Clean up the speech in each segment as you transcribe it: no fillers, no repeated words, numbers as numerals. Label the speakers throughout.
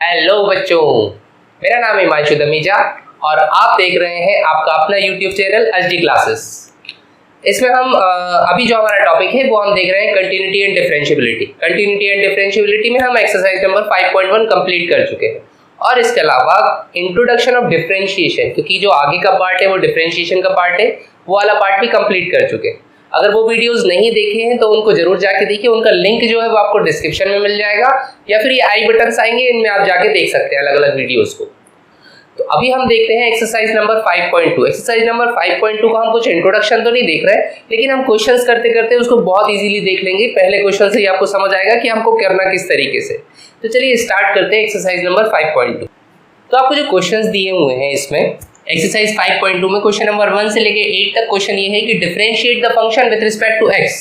Speaker 1: Hello बच्चों, मेरा नाम है हिमांशु दमीजा और आप देख रहे हैं आपका अपना यूट्यूब चैनल एचडी क्लासेस। इसमें हम अभी जो हमारा टॉपिक है वो हम देख रहे हैं continuity and differentiability. Continuity and differentiability में हम एक्सरसाइज नंबर 5.1 कंप्लीट कर चुके हैं और इसके अलावा इंट्रोडक्शन ऑफ डिफरेंशिएशन, क्योंकि जो आगे का पार्ट है वो डिफरेंशिएशन का पार्ट है, वो वाला पार्ट भी कंप्लीट कर चुके हैं। अगर वो वीडियोस नहीं देखे हैं तो उनको जरूर जाके देखिए, उनका लिंक जो है वो आपको डिस्क्रिप्शन में मिल जाएगा या फिर ये आई बटन्स आएंगे, इनमें आप जाके देख सकते हैं अलग अलग वीडियोस को। तो अभी हम देखते हैं एक्सरसाइज नंबर 5.2। एक्सरसाइज नंबर 5.2 का हम कुछ इंट्रोडक्शन तो नहीं देख रहे हैं, लेकिन हम क्वेश्चंस करते करते उसको बहुत इजीली देख लेंगे। पहले क्वेश्चन से ही आपको समझ आएगा कि हमको करना किस तरीके से। तो चलिए स्टार्ट करते हैं एक्सरसाइज नंबर 5.2। तो आपको जो क्वेश्चंस दिए हुए हैं इसमें एक्सरसाइज 5.2 में क्वेश्चन नंबर 1 से लेके 8 तक क्वेश्चन ये है कि differentiate the function with respect to X.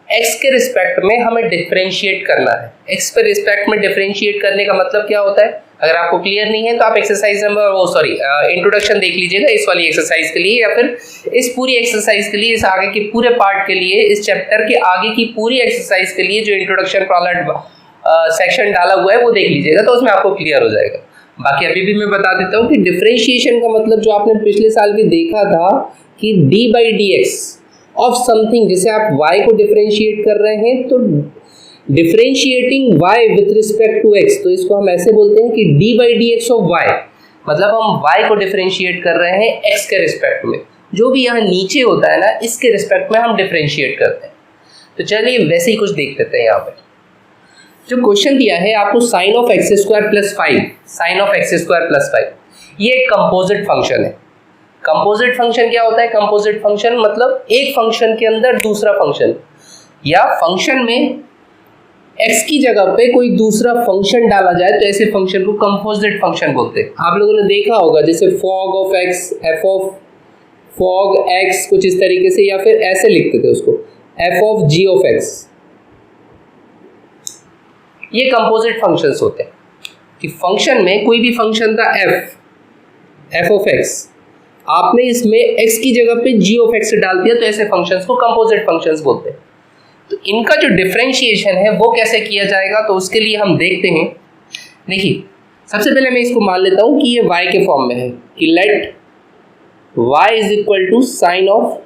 Speaker 1: X के रिस्पेक्ट में हमें डिफरेंशिएट करना है। एक्स के रिस्पेक्ट में डिफरेंशिएट करने का मतलब क्या होता है? अगर आपको क्लियर नहीं है तो आप एक्सरसाइज नंबर इंट्रोडक्शन देख लीजिएगा इस वाली एक्सरसाइज के लिए, या फिर इस पूरी एक्सरसाइज के लिए, इस आगे के पूरे पार्ट के लिए, इस चैप्टर के आगे की पूरी एक्सरसाइज के लिए जो इंट्रोडक्शन वाला सेक्शन डाला हुआ है वो देख लीजिएगा, तो उसमें आपको क्लियर हो जाएगा। बाकी अभी भी मैं बता देता हूँ कि डिफरेंशिएशन का मतलब जो आपने पिछले साल भी देखा था कि D by D x of something, जैसे आप y को डिफरेंशिएट कर रहे हैं तो differentiating y with respect to x, तो इसको हम ऐसे बोलते हैं कि D by D x of y, मतलब हम y को डिफरेंशिएट कर रहे हैं x के रिस्पेक्ट में। जो भी यहाँ नीचे होता है ना, इसके रिस्पेक्ट में हम डिफरेंशिएट करते हैं। तो चलिए वैसे ही कुछ देख लेते हैं। यहाँ पे जो क्वेश्चन दिया है आपको sine of x square plus 5, sine of x square plus 5, ये एक कंपोजिट फंक्शन है। कंपोजिट फंक्शन क्या होता है? कंपोजिट फंक्शन मतलब एक फंक्शन के अंदर दूसरा फंक्शन, या फंक्शन में एक्स की जगह पे कोई दूसरा फंक्शन डाला जाए तो ऐसे फंक्शन को कंपोजिट फंक्शन बोलते हैं। आप लोगों ने देखा होगा जैसे fog of x, F of fog x, कुछ इस तरीके से, या फिर ऐसे लिखते थे उसको, f of g of x. ये कंपोजिट फंक्शंस होते हैं कि फंक्शन में कोई भी फंक्शन था एफ ऑफ एक्स, आपने इसमें एक्स की जगह पे जी ऑफ एक्स डाल दिया तो ऐसे फंक्शंस को कंपोजिट फंक्शंस बोलते हैं। तो इनका जो डिफरेंशिएशन है वो कैसे किया जाएगा, तो उसके लिए हम देखते हैं। देखिए सबसे पहले मैं इसको मान लेता हूं कि ये y के फॉर्म में है कि let y is equal to sine of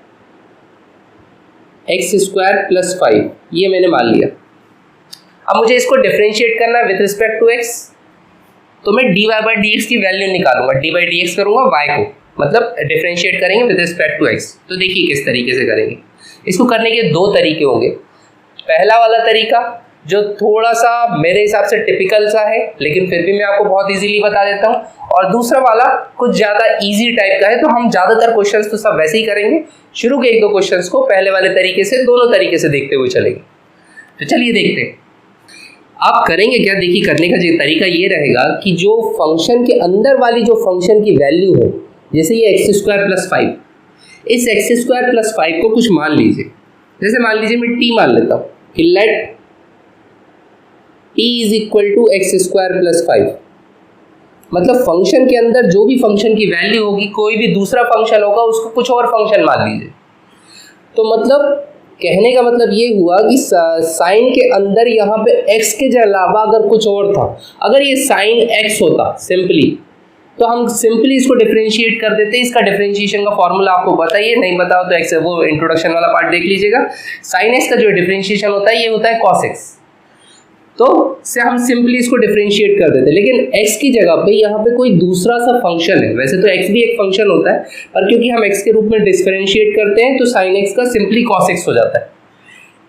Speaker 1: x square plus 5, ये मैंने मान लिया। अब मुझे इसको डिफरेंशिएट करना है विद रिस्पेक्ट टू एक्स, तो मैं d y by D x की वैल्यू निकालूंगा, डी बाई डी एक्स करूंगा y को, मतलब डिफरेंशिएट करेंगे विद रिस्पेक्ट टू एक्स। तो देखिए किस तरीके से करेंगे। इसको करने के दो तरीके होंगे। पहला वाला तरीका जो थोड़ा सा मेरे हिसाब से टिपिकल सा है, लेकिन फिर भी मैं आपको बहुत इजीली बता देता हूँ, और दूसरा वाला कुछ ज़्यादा इजी टाइप का है। तो हम ज़्यादातर क्वेश्चंस तो सब वैसे ही करेंगे, शुरू के एक दो क्वेश्चंस को पहले वाले तरीके से, दोनों तरीके से देखते हुए चलेंगे। तो चलिए देखते हैं आप करेंगे क्या। देखिए करने का तरीका ये रहेगा कि जो फंक्शन के अंदर वाली जो फंक्शन की वैल्यू है, जैसे ये एक्स स्क्वायर प्लस 5, इस एक्स स्क्वायर प्लस 5 को कुछ मान लीजिए, जैसे मान लीजिए मैं टी मान लेता हूँ कि let t is equal to x square plus 5, मतलब फंक्शन के अंदर जो भी फंक्शन की वैल्यू होगी, कोई भी दूसरा फंक्शन होगा उसको कुछ और फंक्शन मान लीजिए। तो मतलब कहने का मतलब ये हुआ कि साइन के अंदर यहाँ पे x के अलावा अगर कुछ और था, अगर ये साइन x होता सिंपली, तो हम सिंपली इसको डिफरेंशिएट कर देते। इसका डिफरेंशिएशन का फॉर्मूला आपको बताइए, नहीं बताओ तो एक्स, वो इंट्रोडक्शन वाला पार्ट देख लीजिएगा। साइन x का जो डिफरेंशिएशन होता है ये होता है कॉस x, तो से हम सिंपली इसको डिफरेंशिएट कर देते। लेकिन x की जगह पे यहाँ पे कोई दूसरा सा फंक्शन है, वैसे तो x भी एक फंक्शन होता है, पर क्योंकि हम x के रूप में डिफरेंशिएट करते हैं तो sin x का सिंपली cos x हो जाता है।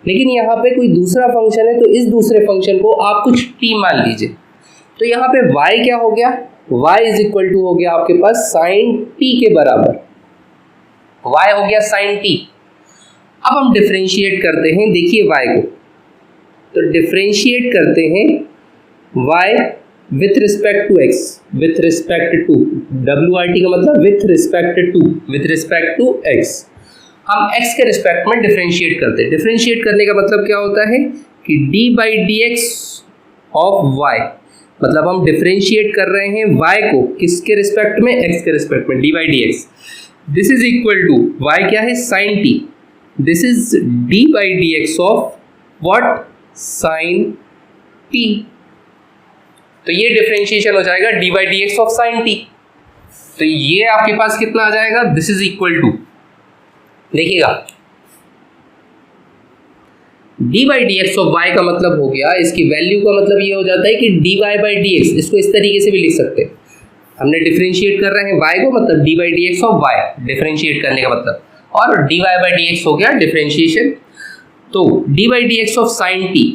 Speaker 1: लेकिन यहाँ पे कोई दूसरा फंक्शन है, तो इस दूसरे फंक्शन को आप कुछ t मान लीजिए। तो यहाँ पे y क्या हो गया, y इज इक्वल टू हो गया आपके पास sin t के बराबर, y हो गया sin t। अब हम डिफरेंशिएट करते हैं, देखिए y को, तो डिफरेंशिएट करते हैं y with respect to x, with respect to, WRT का मतलब विथ रिस्पेक्ट टू x। हम x के रिस्पेक्ट में डिफरेंशिएट करते हैं। डिफरेंशिएट करने का मतलब क्या होता है कि d by D x of y, मतलब हम डिफरेंशिएट कर रहे हैं y को किसके रिस्पेक्ट में, x के रिस्पेक्ट में, d by D x. This is equal to y क्या है, sin t, this is d by D x of what, sin t। तो ये डिफरेंशिएशन हो जाएगा d by D x of sine t. तो ये आपके पास कितना आ जाएगा, दिस इज इक्वल टू, देखिएगा d by D x of y का मतलब हो गया, इसकी वैल्यू का मतलब ये हो जाता है कि d y by D x, इसको इस तरीके से भी लिख सकते हैं, हमने डिफरेंशिएट कर रहे हैं वाई को, मतलब d by D x of y differentiate करने का मतलब, और d y by D x हो गया डिफरेंशिएशन। तो d by D x of sine t,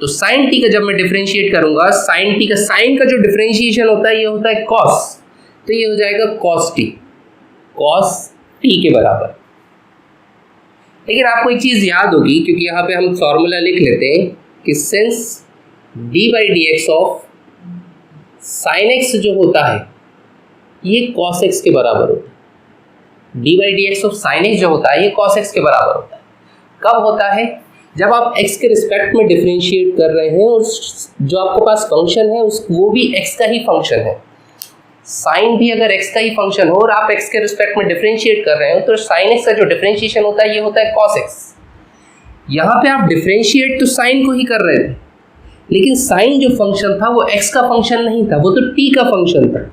Speaker 1: तो साइन टी का जब मैं डिफरेंशिएट करूंगा, साइन टी का, साइन का जो डिफरेंशिएशन होता है ये होता है कॉस, तो ये हो जाएगा कॉस टी, कॉस टी के बराबर। लेकिन आपको एक चीज याद होगी, क्योंकि यहाँ पे हम फॉर्मूला लिख लेते हैं कि since D by D x of sine x जो होता है ये कॉस एक्स के बराबर होता है, D by D x of sine x जो होता है ये कॉस एक्स के बराबर होता है। कब होता है, जब आप x के रिस्पेक्ट में डिफरेंशिएट कर रहे हैं और जो आपके पास फंक्शन है उस वो भी x का ही फंक्शन है, साइन भी अगर x का ही फंक्शन हो और आप x के रिस्पेक्ट में डिफरेंशिएट कर रहे हो, तो साइन x का जो डिफरेंशिएशन होता है ये होता है cos x। यहाँ पे आप डिफरेंशिएट तो साइन को ही कर रहे थे, लेकिन साइन जो फंक्शन था वो x का फंक्शन नहीं था, वो तो t का फंक्शन था,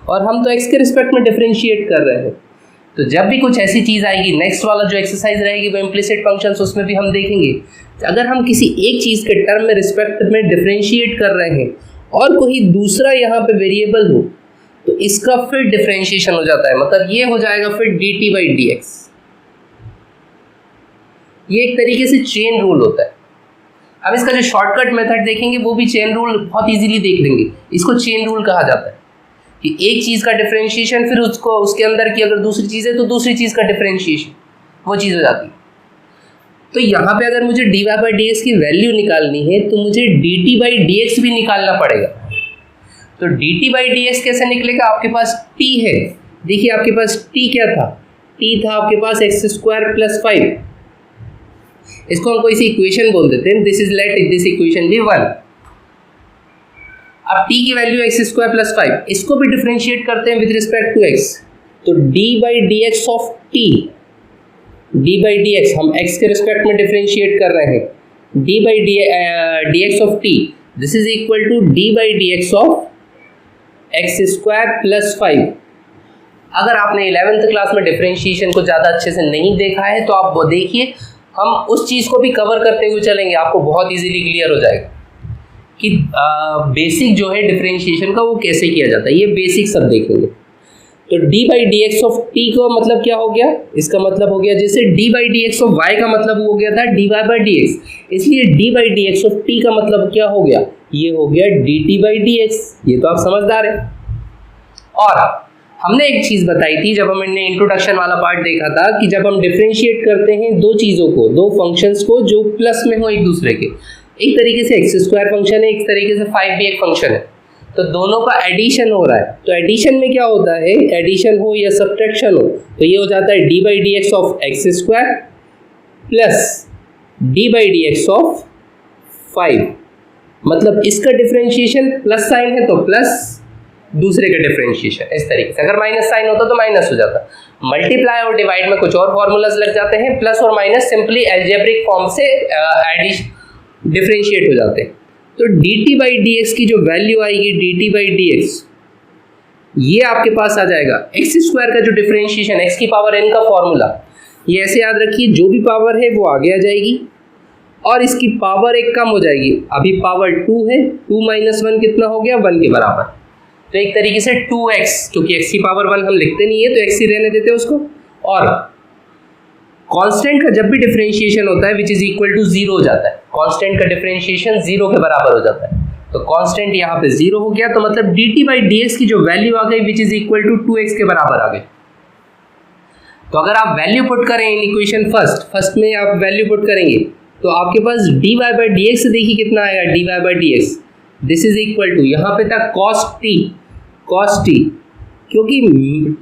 Speaker 1: और हम तो x के रिस्पेक्ट में डिफरेंशिएट कर रहे हैं। तो जब भी कुछ ऐसी चीज़ आएगी, नेक्स्ट वाला जो एक्सरसाइज रहेगी वो इम्प्लिसिट फंक्शंस, उसमें भी हम देखेंगे अगर हम किसी एक चीज़ के टर्म में रिस्पेक्ट में डिफरेंशिएट कर रहे हैं और कोई दूसरा यहाँ पे वेरिएबल हो, तो इसका फिर डिफरेंशिएशन हो जाता है, मतलब ये हो जाएगा फिर D t by D x. ये एक तरीके से चेन रूल होता है। अब इसका जो शॉर्टकट मेथड देखेंगे वो भी चेन रूल बहुत इजीली देख लेंगे, इसको चेन रूल कहा जाता है कि एक चीज़ का डिफरेंशिएशन, फिर उसको उसके अंदर की अगर दूसरी चीज़ है तो दूसरी चीज़ का डिफरेंशिएशन, वो चीज़ हो जाती है। तो यहाँ पे अगर मुझे d y by D x की वैल्यू निकालनी है तो मुझे d t by D x भी निकालना पड़ेगा। तो d t by D x कैसे निकलेगा, आपके पास t है, देखिए आपके पास t क्या था, t था आपके पास एक्स स्क्वायर प्लस 5, इसको हम कोई सी इक्वेशन बोल देते हैं, this is let this equation be 1। अब t की वैल्यू एक्स स्क्वायर प्लस 5, इसको भी डिफरेंशिएट करते हैं विद रिस्पेक्ट टू x, तो d by D x of t, d by D x हम x के रिस्पेक्ट में डिफरेंशिएट कर रहे हैं, d by D x of t, this is equal to d by D x of x square plus 5। अगर आपने 11th class में differentiation को ज़्यादा अच्छे से नहीं देखा है तो आप वो देखिए, हम उस चीज़ को भी कवर करते हुए चलेंगे, आपको बहुत इजीली क्लियर हो जाएगा कि बेसिक जो है डिफरेंशिएशन का वो कैसे किया जाता है, ये बेसिक सब देखेंगे। तो d by D x of t का मतलब क्या हो गया, इसका मतलब हो गया जैसे d by D x of y का मतलब हो गया था dy बाई डी एक्स, इसलिए d by D x of t का मतलब क्या हो गया, ये हो गया dt बाई डी एक्स। ये तो आप समझदार हैं। और हमने एक चीज़ बताई थी जब हमने इंट्रोडक्शन वाला पार्ट देखा था कि जब हम डिफरेंशिएट करते हैं दो चीज़ों को, दो फंक्शंस को जो प्लस में हो एक दूसरे के, एक तरीके से एक्स स्क्वायर फंक्शन है, एक तरीके से 5 भी एक फंक्शन है, तो दोनों का एडिशन हो रहा है। तो एडिशन में क्या होता है, एडिशन हो या सब्ट्रैक्शन हो, तो ये हो जाता है D by D x of x square plus D by D x of 5, मतलब इसका डिफरेंशिएशन प्लस साइन है तो प्लस, दूसरे का डिफरेंशिएशन इस तरीके से, अगर माइनस साइन होता तो माइनस हो जाता। मल्टीप्लाई और डिवाइड में कुछ और फॉर्मूलाज लग जाते हैं, प्लस और माइनस सिंपली एल्जेब्रिक फॉर्म से डिफरेंशिएट हो जाते हैं। तो dt बाई डी एक्स की जो वैल्यू आएगी dt बाई डी एक्स, ये आपके पास आ जाएगा एक्स स्क्वायर का जो डिफरेंशिएशन x की पावर n का फॉर्मूला, ये ऐसे याद रखिए, जो भी पावर है वो आगे आ जाएगी और इसकी पावर एक कम हो जाएगी। अभी पावर 2 है, 2 माइनस 1 कितना हो गया, 1 के बराबर। तो एक तरीके से 2x, क्योंकि x की पावर 1 हम लिखते नहीं है तो x ही रहने देते हैं उसको। और कांस्टेंट का जब भी डिफरेंशिएशन होता है विच इज इक्वल टू 0 हो जाता है, कांस्टेंट का डिफरेंशिएशन 0 के बराबर हो जाता है। तो कांस्टेंट यहाँ पे 0 हो गया, तो मतलब dt बाई डी एक्स की जो वैल्यू आ गई which is equal to 2x के बराबर आ गई। तो अगर आप वैल्यू पुट करें इन इक्वेशन फर्स्ट में आप वैल्यू पुट करेंगे तो आपके पास dy बाई डी एक्स देखिए कितना आएगा, dy by D x, this is equal to, यहाँ पे था cos t, क्योंकि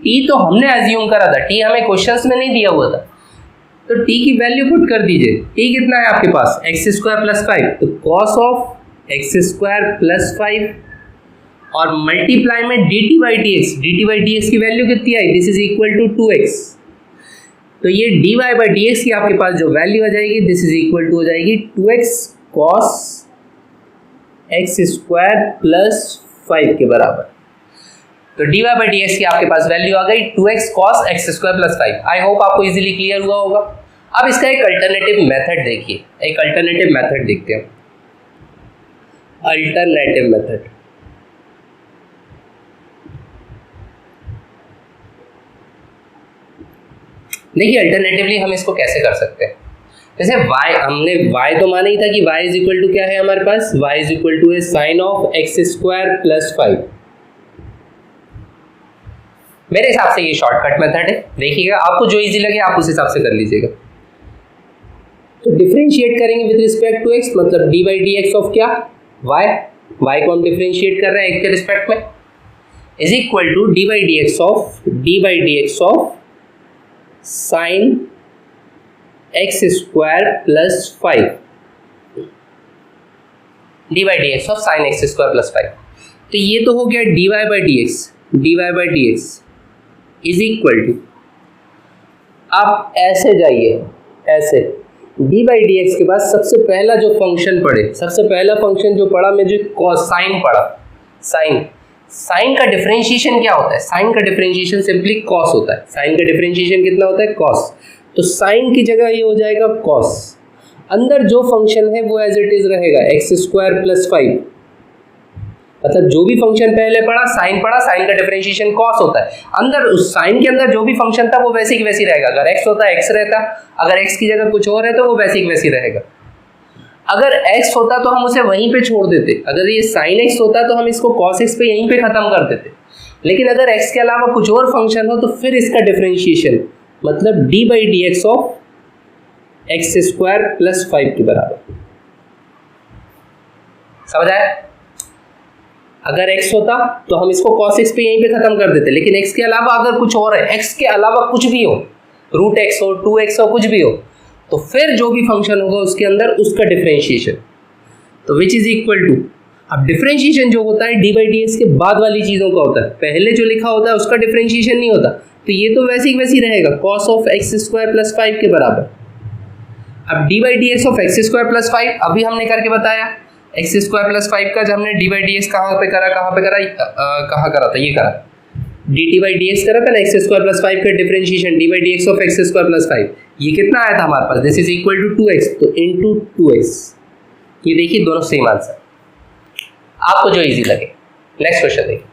Speaker 1: t तो हमने एज्यूम करा था, t हमें क्वेश्चंस में नहीं दिया हुआ था, तो t की वैल्यू पुट कर दीजिए। t कितना है आपके पास, एक्स स्क्वायर प्लस 5, तो cos of x square plus 5 और मल्टीप्लाई में dt बाई डी एक्स की वैल्यू कितनी आई, this is equal to 2x। तो ये dy बाई डी एक्स की आपके पास जो वैल्यू आ जाएगी दिस इज इक्वल टू हो जाएगी 2x cos x square plus 5 के बराबर। तो dy बाई डी एक्स की आपके पास वैल्यू आ गई 2x cos x square plus 5। I hope आपको इजीली क्लियर हुआ होगा। अब इसका एक अल्टरनेटिव मेथड देखिए, एक अल्टरनेटिव मेथड देखते हैं। अल्टरनेटिव मेथड, देखिए अल्टरनेटिवली हम इसको कैसे कर सकते हैं। जैसे y, हमने y तो माना ही था कि y इज इक्वल टू क्या है हमारे पास, y is equal to a sine of x square plus 5। मेरे हिसाब से ये शॉर्टकट मेथड है, देखिएगा आपको जो इजी लगे आप उस हिसाब से कर लीजिएगा। तो डिफरेंशिएट करेंगे विद रिस्पेक्ट टू x, मतलब d by D x of क्या, y को हम डिफरेंशिएट कर रहे हैं x के रिस्पेक्ट में, is equal to d by D x of sine x square plus 5, d by D x of sine x square plus 5। तो ये तो हो गया d y by D x is equal to, आप ऐसे जाइए, ऐसे डी बाई डी एक्स के बाद सबसे पहला जो फंक्शन पढ़े, सबसे पहला फंक्शन जो पढ़ा मैं, जो साइन पढ़ा, साइन का डिफरेंशिएशन क्या होता है, साइन का डिफरेंशिएशन सिंपली कॉस होता है। साइन का डिफरेंशिएशन कितना होता है, कॉस। तो साइन की जगह ये हो जाएगा कॉस, अंदर जो फंक्शन है वो एज इट इज रहेगा एक्स स्क्वायर प्लस 5, मतलब जो भी फंक्शन पहले पढ़ा, साइन का डिफरेंशिएशन कॉस होता है, अंदर उस साइन के अंदर जो भी फंक्शन था वो वैसे की वैसी रहेगा। अगर एक्स होता एक्स रहता, अगर एक्स की जगह कुछ और है तो वो वैसे की वैसी रहेगा। अगर x होता तो हम उसे वहीं पे छोड़ देते, अगर ये sin x होता तो हम इसको cos x पे यहीं पे ख़त्म कर देते, लेकिन अगर x के अलावा कुछ और फंक्शन हो तो फिर इसका डिफरेंशिएशन मतलब d by D x of x square plus 5 के बराबर। समझ आया? अगर x होता तो हम इसको cos x पे यहीं पे ख़त्म कर देते, लेकिन x के अलावा अगर कुछ और है, x के अलावा कुछ भी हो, रूट x हो, 2x हो, कुछ भी हो, तो फिर जो भी फंक्शन होगा उसके अंदर उसका डिफरेंशिएशन, तो विच इज इक्वल टू, अब डिफरेंशिएशन जो होता है डी बाई डी एक्स के बाद वाली चीज़ों का होता है, पहले जो लिखा होता है उसका डिफरेंशिएशन नहीं होता, तो ये तो वैसे ही वैसी रहेगा cos of x square plus 5 के बराबर। अब D by D x of x square plus 5 अभी हमने करके बताया, एक्स स्क्वायर प्लस 5 का जब हमने डी बाई डी एक्स कहाँ करा था, ये करा d t by D x करा था ना, एक्स स्क्वायर प्लस 5 का differentiation d by D x of x square plus 5, ये कितना आया था हमारे पास, this is equal to 2x, तो इनटू 2x। ये देखिए दोनों सेम आंसर, आपको जो इजी लगे। नेक्स्ट क्वेश्चन देखिए।